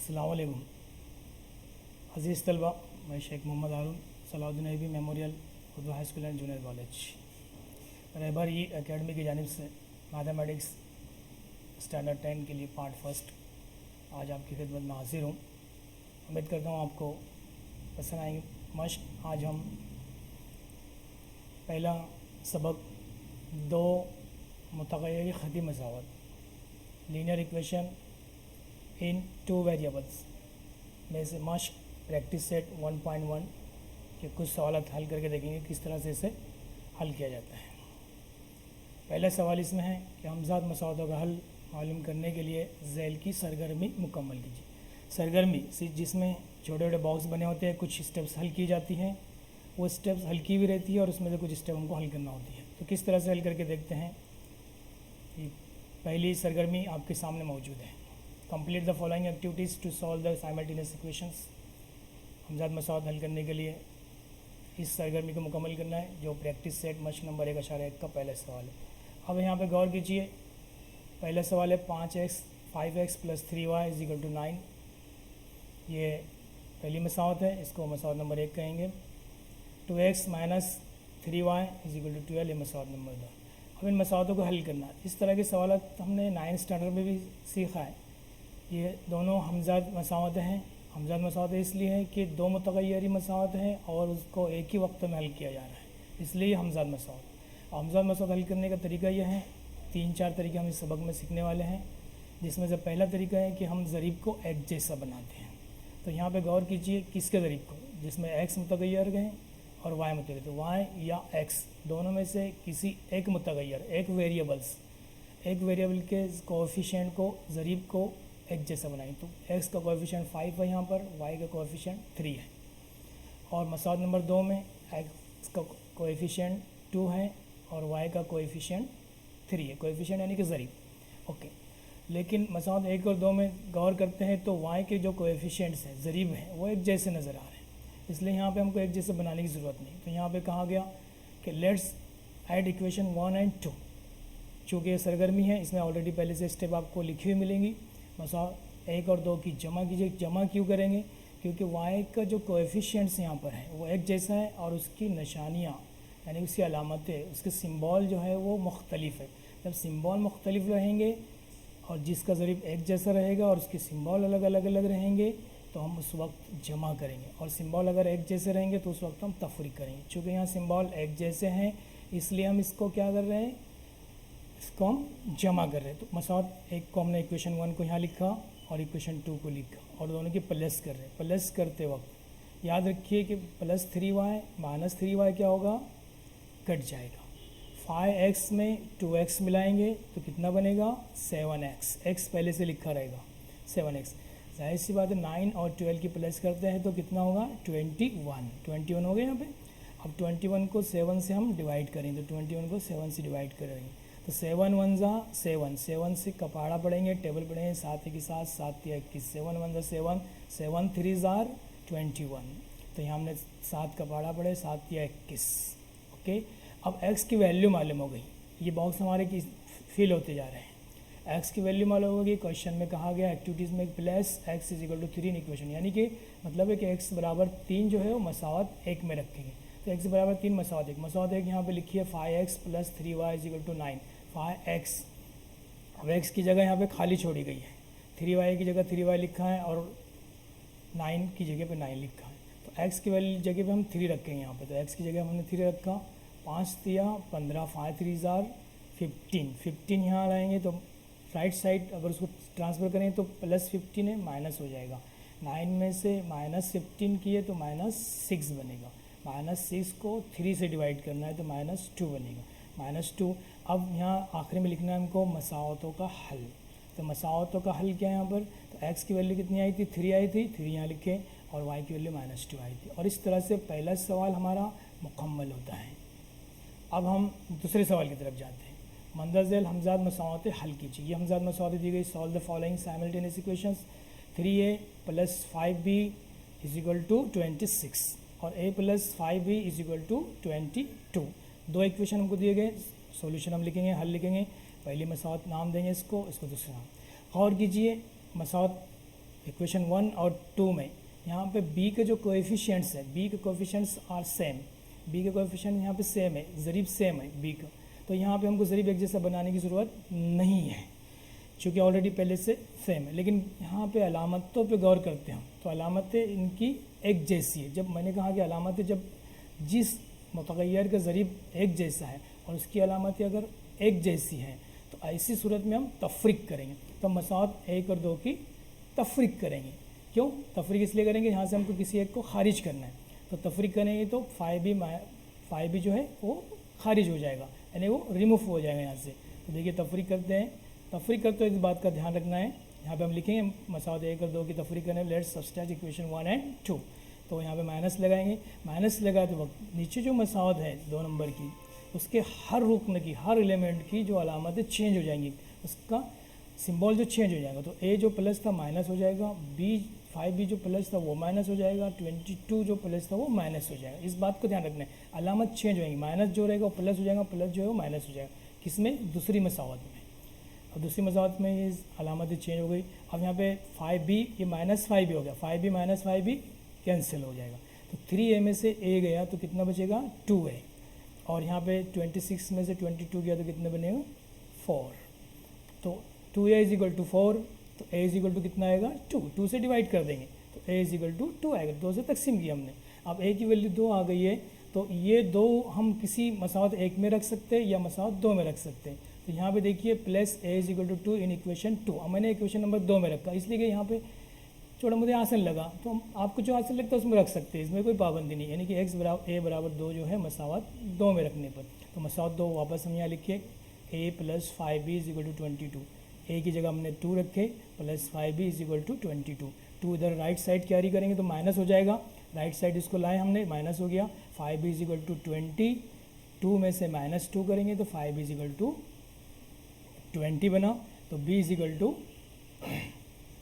अस्सलाम वालेकुम अज़ीज़ तलबा, मैं Sheikh Mohammed Haroon Salahuddin Ayyubi memorial Urdu high school and junior college Rahbar e academy की जानिब से मैथमेटिक्स स्टैंडर्ड 10 के लिए पार्ट फर्स्ट आज आपकी खिदमत में हाजिर हूँ। उम्मीद करता हूँ आपको पसंद आएंगे मश्क। आज हम पहला सबक दो मुतग़य्यर ख़ती मसावत linear equation in two variables में से मश्क प्रैक्टिस सेट 1.1 के कुछ सवाल हल करके देखेंगे किस तरह से इसे हल किया जाता है। पहला सवाल इसमें है कि हमज़ाद मसावतों का हल मालूम करने के लिए ज़ैल की सरगर्मी मुकम्मल कीजिए। सरगर्मी जिसमें छोटे छोटे बॉक्स बने होते हैं, कुछ स्टेप्स हल की जाती हैं, वो स्टेप्स हल की भी रहती है और उसमें से कुछ स्टेप हमको हल करना होती है। तो किस तरह से हल करके देखते हैं। पहली सरगर्मी आपके सामने मौजूद है। Complete the following activities to solve the simultaneous equations. हमज़ाद मसावत हल करने के लिए इस सरगर्मी को मुकम्मल करना है, जो प्रैक्टिस सेट मश्क नंबर 1.1 का पहला सवाल है। अब यहाँ पे गौर कीजिए, पहला सवाल है 5x + 3y = 9। ये पहली मसावत है, इसको मसावत नंबर 1 कहेंगे। 2x - 3y = 12, ये मसावत नंबर 2। अब इन मसावतों को हल करना। इस तरह के सवाल हमने 9th स्टैंडर्ड में भी सीखा है। ये दोनों हमज़ाद मसावतें हैं। हमज़ाद मसावतें इसलिए है कि दो मुतग़य्यरी मसावत है और उसको एक ही वक्त में हल किया जा रहा है, इसलिए हमज़ाद मसावत। हमज़ाद मसावत हल करने का तरीका यह है, 3-4 तरीके हम इस सबक में सीखने वाले हैं, जिसमें से पहला तरीका है कि हम ज़रीब को एक जैसा बनाते हैं। तो यहाँ पे गौर कीजिए किसके ज़रीब को, जिसमें x मुतग़य्यर गए और y मुतग़य्यर। तो y या x दोनों में से किसी एक मुतग़य्यर, एक वेरिएबल के कोएफ़िशिएंट को ज़रीब को एक जैसा बनाएंगे। तो x का कोएफ़िशिएंट 5 है यहाँ पर, y का कोएफ़िशिएंट 3 है। और मसावत नंबर 2 में x का कोएफ़िशिएंट 2 है और y का कोएफ़िशिएंट 3 है। कोएफ़िशिएंट यानी कि ज़रीब। ओके, लेकिन मसावत 1 और 2 में गौर करते हैं तो y के जो कोएफ़िशिएंट्स हैं, ज़रीब हैं, वो एक जैसे नज़र आ रहे हैं, इसलिए यहाँ पे हमको एक जैसे बनाने की ज़रूरत नहीं। तो यहाँ पे कहा गया कि लेट्स ऐड इक्वेशन 1 और 2। चूँकि ये सरगर्मी है, इसमें ऑलरेडी पहले से स्टेप आपको लिखी हुई मिलेंगी। मसावत 1 और 2 की जमा कीजिए। जमा क्यों करेंगे? क्योंकि y का जो कोएफ़िशिएंट्स यहाँ पर है वो एक जैसा है और उसकी निशानियाँ यानी उसकी अलामतें, उसके सिंबल जो है वो मुख्तलिफ है। जब सिंबल मुख्तलिफ रहेंगे और जिसका ज़रीब एक जैसा रहेगा और उसके सिंबल अलग अलग रहेंगे तो हम उस वक्त जमा करेंगे, और सिंबल अगर एक जैसे रहेंगे तो उस वक्त हम तफरीक करेंगे। चूँकि यहाँ सिंबल एक जैसे हैं इसलिए हम इसको क्या कर रहे हैं, इसको हम जमा कर रहे हैं। तो मसावत 1 को हमने इक्वेशन 1 को यहाँ लिखा और इक्वेशन 2 को लिखा और दोनों की प्लस कर रहे हैं। प्लस करते वक्त याद रखिए कि +3y - 3y क्या होगा, कट जाएगा। 5x में 2x मिलाएंगे तो कितना बनेगा, 7x। x पहले से लिखा रहेगा 7x। जाहिर सी बात है 9 और 12 की प्लस करते हैं तो कितना होगा, 21 हो गया यहाँ पे। अब 21 को 7 से हम डिवाइड करेंगे, तो 21 को 7 से डिवाइड करेंगे तो 7 1 ज़ा 7, 7 से कपाड़ा पढ़ेंगे, टेबल पढ़ेंगे, 7 के साथ 7 या 21, 7 1 ज़ा 7, 7 3 ज़ा 21। तो यहाँ हमने 7 कपाड़ा पढ़े, 7 या 21। ओके, अब x की वैल्यू मालूम हो गई। ये बॉक्स हमारे की फिल होते जा रहे हैं। x की वैल्यू मालूम होगी। क्वेश्चन में कहा गया एक्टिविटीज़ में प्लस x = 3 इन इक्वेशन, यानी कि मतलब है कि x = 3 जो है वो मसावत 1 में रखेंगे। तो x = 3 मसावत 1। मसावत 1 यहाँ पे लिखी है 5x + 3y = 9। 5x, अब x की जगह यहाँ पे खाली छोड़ी गई है, 3y की जगह 3y लिखा है और 9 की जगह पे 9 लिखा है। तो x की वैल्यू जगह पे हम 3 रखेंगे यहाँ पे। तो x की जगह हमने 3 रखा, 5 3 15, 5 3 15, 15 यहाँ लाएंगे तो राइट साइड अगर उसको ट्रांसफ़र करें तो +15 है, माइनस हो जाएगा। 9 में से -15 किए तो -6 बनेगा। -6 को 3 से डिवाइड करना है तो -2 बनेगा, -2। अब यहाँ आखिरी में लिखना है हमको मसावतों का हल। तो मसावतों का हल क्या है यहाँ पर, तो x की वैल्यू कितनी आई थी, 3 आई थी, 3 यहाँ लिखे, और y की वैल्यू -2 आई थी। और इस तरह से पहला सवाल हमारा मुकम्मल होता है। अब हम दूसरे सवाल की तरफ जाते हैं। मंदरज़ैल हमज़ाद मसावतें हल कीजिए। ये हमज़ाद मसावतें दी गई, solve the following simultaneous equations. 3a + 5b = 26 और a + 5b = 22। दो इक्वेशन हमको दिए गए, सॉल्यूशन हम लिखेंगे, हल लिखेंगे। पहली मसावत नाम देंगे इसको दूसरा नाम। गौर कीजिए, मसावत इक्वेशन 1 और 2 में यहाँ पे b के जो कोएफिशिएंट्स है, b के कोएफिशिएंट्स आर सेम, b के कोएफिशिएंट यहाँ पे सेम है, ज़रीब सेम है b का, तो यहाँ पे हमको ज़रीब एक जैसा बनाने की ज़रूरत नहीं है क्योंकि ऑलरेडी पहले से सेम है। लेकिन यहाँ पे अलामतों पे गौर करते हैं, तो अलामतें इनकी एक जैसी है। जब मैंने कहा कि अलामतें जब जिस मुतग़य्यर का ज़रीब एक जैसा है और उसकी अलामतें अगर एक जैसी हैं तो ऐसी सूरत में हम तफरीक करेंगे, तो मसावत 1 और 2 की तफरीक करेंगे। क्यों तफरीक? इसलिए करेंगे यहाँ से हमको किसी एक को खारिज करना है, तो तफरीक करेंगे तो 5b जो है वो खारिज हो जाएगा, यानी वो रिमूव हो जाएगा यहाँ से। तो देखिए तफरीक करते हैं, तफरीक करते हुए इस बात का ध्यान रखना है, यहाँ पे हम लिखेंगे मसावत 1 और 2 की तफरीक करने, लेट्स सब्सट्रैक्ट इक्वेशन 1 एंड 2, तो यहाँ पे माइनस लगाएंगे। माइनस लगाते वक्त नीचे जो मसावत है 2 नंबर की, उसके हर रुकन की, हर एलिमेंट की जो अलामतें चेंज हो जाएंगी, उसका सिंबल जो चेंज हो जाएगा, तो a जो प्लस था माइनस हो जाएगा, b 5b जो प्लस था वो माइनस हो जाएगा, 22 जो प्लस था वो माइनस हो जाएगा। इस बात को ध्यान रखना है, अलामत चेंज होएंगी, माइनस जो रहेगा वो प्लस हो जाएगा, प्लस जो है वो माइनस हो जाएगा। किसमें? दूसरी मसावत में। और दूसरी मसावत में ये अलामतें चेंज हो गई। अब यहाँ पे 5b ये माइनस 5b हो गया, 5b माइनस 5b कैंसिल हो जाएगा, तो 3a में से a गया तो कितना बचेगा? 2a, और यहाँ पे 26 में से 22 गया तो कितना बनेगा? 4। तो 2a इज इक्वल टू 4, तो a इज इक्वल टू कितना आएगा? 2 से डिवाइड कर देंगे तो a इज इक्वल टू 2 आएगा, 2 से तकसीम किया हमने। अब a की वैल्यू 2 आ गई है, तो ये 2 हम किसी मसावत 1 में रख सकते हैं या मसावत 2 में रख सकते हैं। तो यहाँ पे देखिए plus a is equal to 2 in equation 2, अब मैंने इक्वेशन नंबर 2 में रखा, इसलिए कि यहाँ पे थोड़ा मुझे आसान लगा, तो आपको जो आसान लगता है उसमें रख सकते हैं, इसमें कोई पाबंदी नहीं, यानी कि x बराबर a बराबर 2 जो है मसावत 2 में रखने पर। तो मसावत 2 वापस हम यहाँ लिखिए, a plus 5b is equal to 22, a की जगह हमने 2 रखे, plus 5b is equal to 22। 2 इधर राइट साइड कैरी करेंगे तो माइनस हो जाएगा, राइट साइड इसको लाए हमने, माइनस हो गया। 5b इज इक्वल टू 20, 2 में से माइनस 2 करेंगे तो 5b इज इक्वल टू 20 बना, तो b इज इक्वल टू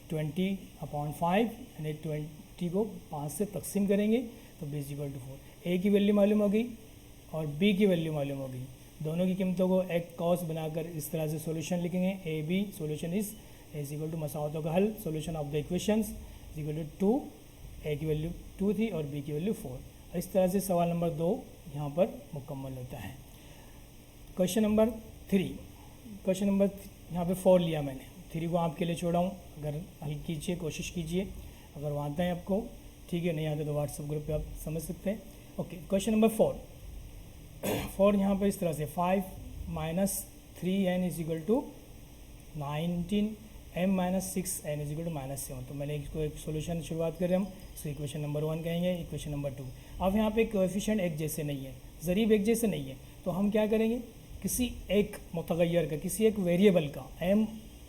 20/5, यानी 20 को 5 से तकसीम करेंगे तो b is equal to 4। a की वैल्यू मालूम हो गई और b की वैल्यू मालूम हो गई, दोनों की कीमतों को एक कॉस बनाकर इस तरह से सॉल्यूशन लिखेंगे। A B solution is equal to मसावतों का हल, solution of the equations is equal to 2, a की वैल्यू 2 थी और b की वैल्यू 4। इस तरह से सवाल नंबर 2 यहाँ पर मुकम्मल होता है। क्वेश्चन नंबर 3, क्वेश्चन नंबर यहाँ पे 4 लिया मैंने, 3 को आपके लिए छोड़ा हूँ, अगर हल कीजिए, कोशिश कीजिए, अगर वो आता है आपको ठीक है, नहीं आता तो व्हाट्सएप ग्रुप पे आप समझ सकते हैं। ओके, क्वेश्चन नंबर 4 यहाँ पर इस तरह से 5 minus 3n is equal to 19, m minus 6n is equal to -7। तो मैंने इसको एक सोल्यूशन शुरुआत कर रहे हम, इसको इक्वेशन नंबर 1 कहेंगे, इक्वेशन नंबर 2। अब यहाँ पे कोएफिशिएंट एक जैसे नहीं है, ज़रीब एक जैसे नहीं है, तो हम क्या करेंगे, किसी एक मुतग़य्यर का, किसी एक वेरिएबल का, m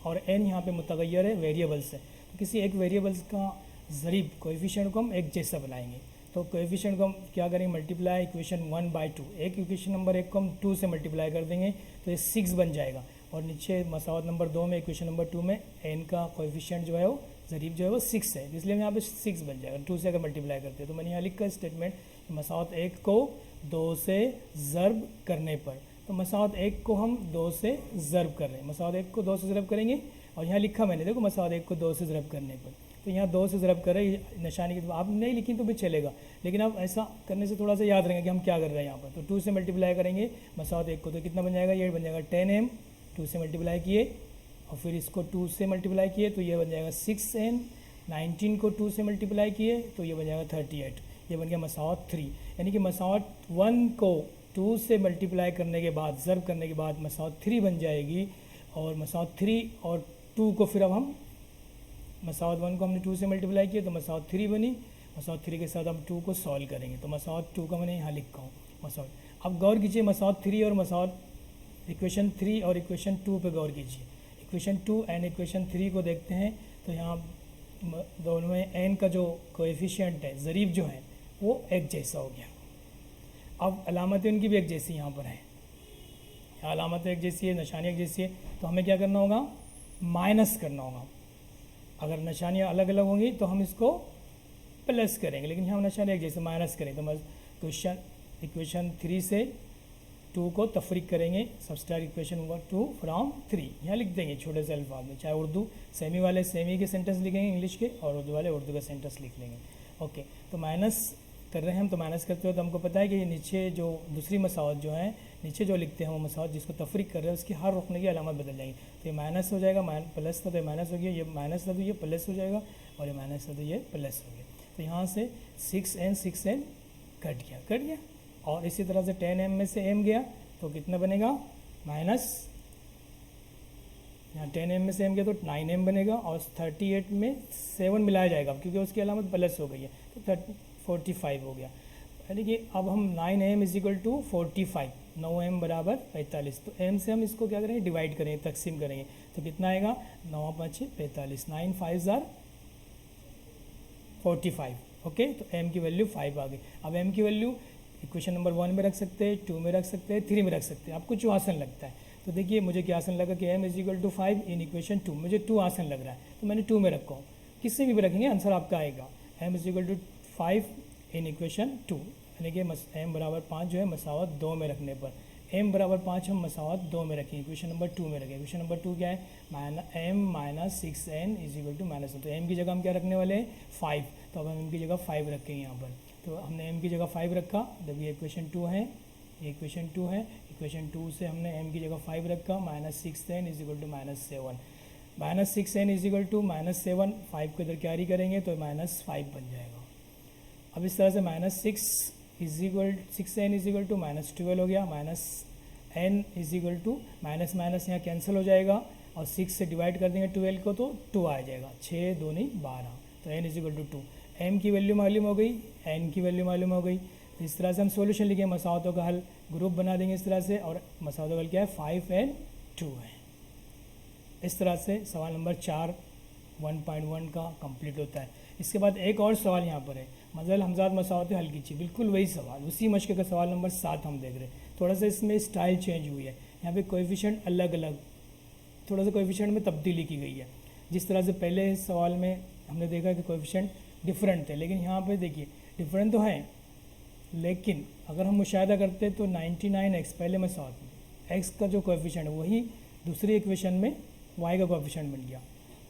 और n यहाँ पे मुतग़य्यर है वेरिएबल्स है, तो किसी एक वेरिएबल्स का ज़रीब कोएफिशिएंट को हम एक जैसा बनाएंगे। तो कोएफिशिएंट को हम क्या करेंगे, मल्टीप्लाई इक्वेशन 1/2, एक इक्वेशन नंबर 1 को हम 2 से मल्टीप्लाई कर देंगे तो ये 6 बन जाएगा, और नीचे मसावत नंबर 2 में, इक्वेशन नंबर 2 में n का कोएफिशिएंट जो है वो ज़रीब जो है वो 6 है, इसलिए हम यहाँ पे 6 बन जाएगा 2 से अगर मल्टीप्लाई करते हैं। तो मैंने यहाँ लिखा स्टेटमेंट, मसावत 1 को 2 से ज़र्ब करने पर, तो मसावत 1 को हम 2 से ज़र्ब कर रहे हैं, मसावत 1 को 2 से ज़र्ब करेंगे, और यहाँ लिखा मैंने देखो मसावत 1 को 2 से ज़र्ब करने पर, तो यहाँ 2 से ज़रब कर रहे हैं, निशानी की आप नहीं लिखी तो भी चलेगा, लेकिन आप ऐसा करने से थोड़ा सा याद रहेंगे कि हम क्या कर रहे हैं यहाँ पर। तो 2 से मल्टीप्लाई करेंगे मसावत 1 को, तो कितना बन जाएगा, ये बन जाएगा 10m, 2 से मल्टीप्लाई किए और फिर इसको 2 से मल्टीप्लाई किए तो ये बन जाएगा 6n, 19 को 2 से मल्टीप्लाई किए तो ये बन जाएगा 38, ये बन गया मसावत 3। यानी कि मसावत 1 को 2 से मल्टीप्लाई करने के बाद, ज़रब करने के बाद मसावत 3 बन जाएगी, और मसावत 3 और 2 को फिर अब हम, मसावत 1 को हमने 2 से मल्टीप्लाई किया तो मसावत 3 बनी, मसावत 3 के साथ हम 2 को सॉल्व करेंगे, तो मसावत 2 का मैंने यहाँ लिखा हूँ मसावत। अब गौर कीजिए मसावत 3 और मसावत इक्वेशन 3 और इक्वेशन 2 पे गौर कीजिए। इक्वेशन 2 एंड इक्वेशन 3 को देखते हैं तो यहाँ दोनों में n का जो कोएफिशिएंट है, ज़रीब जो है वो एक जैसा हो गया। अब अलामतें उनकी भी एक जैसी यहाँ पर है, अलामतें एक जैसी है, निशानी एक जैसी है, तो हमें क्या करना होगा, माइनस करना होगा। अगर निशानियाँ अलग अलग होंगी तो हम इसको प्लस करेंगे, लेकिन यहाँ निशानी एक जैसे माइनस करें, तो क्वेश्चन इक्वेशन 3 से 2 को तफरीक करेंगे, सब्सट्रैक्ट इक्वेशन नंबर 2 फ्रॉम 3, यहाँ लिख देंगे छोटे से अल्फाज में। चाहे उर्दू सेमी वाले सेमी के सेंटेंस लिखेंगे इंग्लिश के, और उर्दू वाले उर्दू का सेंटेंस लिख लेंगे। ओके, तो माइनस कर रहे हैं हम, तो माइनस करते हो तो हमको पता है कि ये नीचे जो दूसरी मसावत जो है नीचे जो लिखते हैं वो मसावत जिसको तफरीक कर रहे हैं उसकी हर रुकने की अलामत बदल जाएगी। तो ये माइनस हो जाएगा, प्लस था तो ये माइनस हो गया, ये माइनस था तो ये प्लस हो जाएगा, और ये माइनस था तो ये प्लस हो गया। तो यहाँ से 6n कट गया। और इसी तरह से 10m में से m गया तो कितना बनेगा माइनस, यहाँ 10m में से m गया तो 9m बनेगा, और 38 में 7 मिलाया जाएगा क्योंकि उसकी अलामत प्लस हो गई है, तो 45 हो गया। यानी कि अब हम 9m = 45, 9m बराबर 45, तो m से हम इसको क्या करेंगे डिवाइड करेंगे, तकसीम करेंगे, तो कितना आएगा 9 5 45, 9 5 45। ओके, तो m की वैल्यू 5 आ गई। अब m की वैल्यू इक्वेशन नंबर 1 में रख सकते हैं, 2 में रख सकते हैं, 3 में रख सकते हैं, आपको जो आसान लगता है। तो देखिए मुझे क्या आसान लगा कि m = 5 इन इक्वेशन 2, मुझे 2 आसान लग रहा है तो मैंने 2 में रखा हूँ। किससे भी रखेंगे आंसर आपका आएगा। m = 5 इन इक्वेशन 2, यानी कि m बराबर 5 जो है मसावत 2 में रखने पर, m बराबर 5 हम मसावत 2 में रखें, इक्वेशन नंबर 2 में रखें। इक्वेशन नंबर 2 क्या है, m - 6n = -1। तो m की जगह हम क्या रखने वाले हैं 5, तो अब हम m की जगह 5 रखेंगे यहाँ पर। तो हमने m की जगह 5 रखा, जब ये इक्वेशन 2 है, ये इक्वेशन 2 है, इक्वेशन 2 से हमने m की जगह 5 रखा, -6n = -7, -6n = -7, 5 को इधर कैरी करेंगे तो -5 बन जाएगा। अब इस तरह से -6n = -12 हो गया, -n = माइनस यहाँ कैंसिल हो जाएगा, और 6 से डिवाइड कर देंगे 12 को तो 2 आ जाएगा, 6 दूनी 12, तो n = 2। m की वैल्यू मालूम हो गई, n की वैल्यू मालूम हो गई। तो इस तरह से हम सॉल्यूशन लिखें, मसावतों का हल ग्रुप बना देंगे इस तरह से, और मसावतों का हल क्या है 5 and 2 है। इस तरह से सवाल नंबर 4 1.1 का कंप्लीट होता है। इसके बाद एक और सवाल यहाँ पर है, मज़ल हमजाद मसावतें हल कीजिए, बिल्कुल वही सवाल, उसी मश्क का सवाल नंबर 7 हम देख रहे हैं। थोड़ा सा इसमें स्टाइल चेंज हुई है, यहाँ पे कोएफिशिएंट अलग अलग, थोड़ा सा कोएफिशिएंट में तब्दीली की गई है। जिस तरह से पहले इस सवाल में हमने देखा कि कोएफिशिएंट डिफरेंट थे, लेकिन यहाँ पे देखिए डिफरेंट तो हैं, लेकिन अगर हम मुशाहिदा करते तो 99x पहले मसावत में x का जो कोएफिशिएंट वही दूसरी इक्वेशन में y का कोएफिशिएंट बन गया,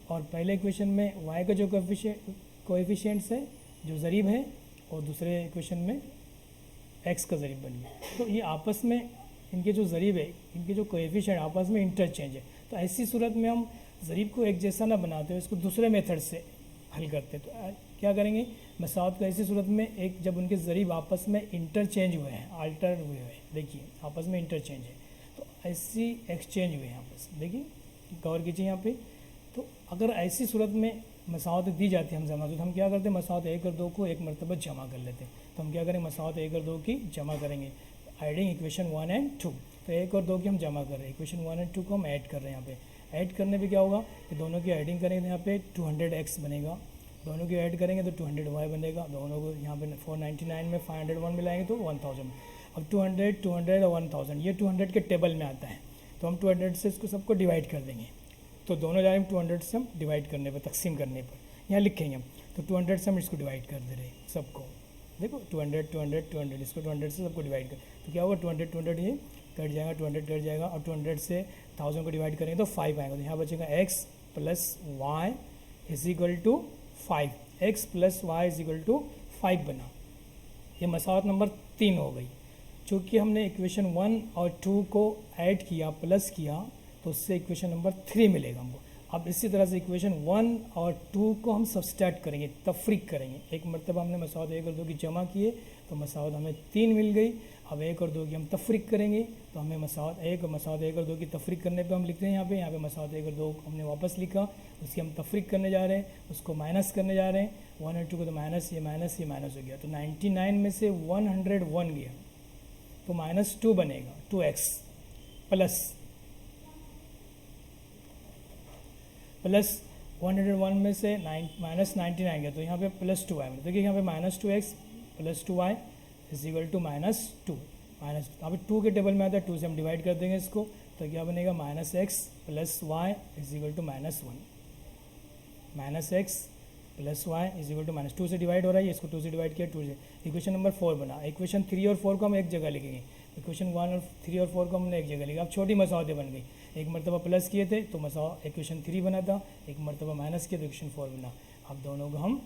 और पहले इक्वेशन में y का जो कोएफिशिएंट्स है जो ज़रीब है, और दूसरे इक्वेशन में x का ज़रीब बन गया। तो ये आपस में इनके जो ज़रीब है, इनके जो कोएफिशिएंट आपस में इंटरचेंज है। तो ऐसी सूरत में हम ज़रीब को एक जैसा ना बनाते हुए इसको दूसरे मेथड से हल करते, तो क्या करेंगे मसावत को ऐसी सूरत में, एक जब उनके ज़रीब आपस में इंटरचेंज हुए हैं, आल्टर हुए हैं, देखिए आपस में इंटरचेंज है, तो ऐसी एक्सचेंज हुए हैं आपस, देखिए गौर कीजिए यहाँ पे। तो अगर ऐसी सूरत में मसावत दी जाती है हम जमा, तो हम क्या करते हैं मसावत 1 और 2 को एक मरतबा जमा कर लेते हैं। तो हम क्या करें मसावत 1 और 2 की जमा करेंगे, एडिंग इक्वेशन 1 and 2। तो 1 और 2 की हम जमा कर रहे हैं, इक्वेशन 1 and 2 को हम ऐड कर रहे हैं। यहाँ पे ऐड करने पे क्या होगा कि दोनों की एडिंग करेंगे तो यहाँ पे 200x बनेगा, दोनों की ऐड करेंगे तो 200y बनेगा, दोनों को यहाँ पे 499 में 501 मिलाएंगे तो 1000। अब 200 200 और 1000 ये 200 के टेबल में आता है, तो हम 200 से इसको सबको डिवाइड कर देंगे। तो दोनों जाएंगे 200 से हम डिवाइड करने पर, तकसीम करने पर यहाँ लिखेंगे हम, तो 200 से हम इसको डिवाइड कर दे रहे हैं सबको। देखो 200 200 200 इसको 200 से सबको डिवाइड कर, तो क्या होगा 200 200 ये कट जाएगा, 200 कट जाएगा, और 200 से 1000 को डिवाइड करेंगे तो 5 आएगा। तो यहाँ बचेगा x + y = 5, x + y = 5 बना। ये मसावत नंबर 3 हो गई। चूँकि हमने इक्वेशन 1 और 2 को ऐड किया, प्लस किया, तो उससे इक्वेशन नंबर 3 मिलेगा हमको। अब इसी तरह से इक्वेशन 1 और 2 को हम सब्सट्रैक्ट करेंगे, तफरीक करेंगे। एक मरतबा हमने मसावत 1 और 2 की जमा किए तो मसावत हमें 3 मिल गई। अब 1 और 2 की हम तफरीक करेंगे तो हमें मसावत 1 और 2 की तफरीक करने पे हम लिखते हैं यहाँ पे मसावत 1 और 2 हमने वापस लिखा, उसकी हम तफरीक करने जा रहे हैं, उसको माइनस करने जा रहे हैं। 1 और 2 को तो माइनस, ये माइनस हो गया, तो 99 में से 101 गया तो -2 बनेगा, 2x प्लस 101 में से -99 गया तो यहाँ पे +2 आएगा। देखिए यहाँ पे -2x + 2y = -2, अब 2 के टेबल में आता है, 2 से हम डिवाइड कर देंगे इसको, तो क्या बनेगा -x + y = -1, -x + y = -2 से डिवाइड हो रहा है, इसको 2 से डिवाइड किया, 2 से। इक्वेशन नंबर 4 बना। इक्वेशन 3 और 4 को हम एक जगह लिखेंगे, इक्वेशन 1 और 3 और 4 को हमने एक जगह लिखा, अब छोटी मसौदे बन गई। एक मरतबा प्लस किए थे तो इक्वेशन 3 बना था, एक मरतबा माइनस किया तो इक्वेशन 4 बना। अब दोनों को हम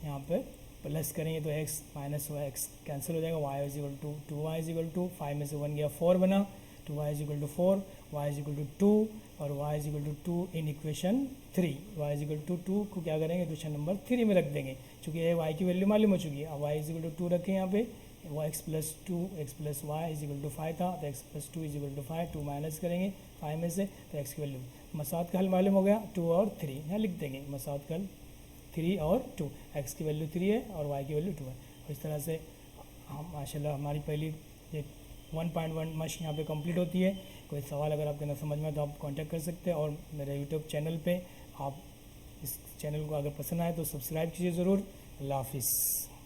यहाँ पे प्लस करेंगे तो x minus y x cancel हो जाएगा, y is equal to 2y is equal to 5 में से 1 गया 4 बना, 2y is equal to 4, y is equal to 2 और y is equal to 2 in equation 3। y is equal to 2 को क्या करेंगे इक्वेशन नंबर 3 में रख देंगे, चूँकि ये y की वैल्यू मालूम हो चुकी है। अब y इज इक्वल टू 2 रखें यहाँ पे, x plus 2 x plus y is equal to 5 था तो x plus 2 is equal to 5, 2 minus करेंगे 5 में से तो x की वैल्यू, मसाद का हल मालूम हो गया 2 और 3, यहाँ लिख देंगे मसाद का हल 3 और 2, x की वैल्यू 3 है और y की वैल्यू 2 है। और इस तरह से हम माशाल्लाह हमारी पहली ये 1.1 मश यहाँ पे कंप्लीट होती है। कोई सवाल अगर आपके ना समझ में आए तो आप कांटेक्ट कर सकते हैं, और मेरे यूट्यूब चैनल पे आप इस चैनल को अगर पसंद आए तो सब्सक्राइब कीजिए ज़रूर। अल्लाह हाफिज़।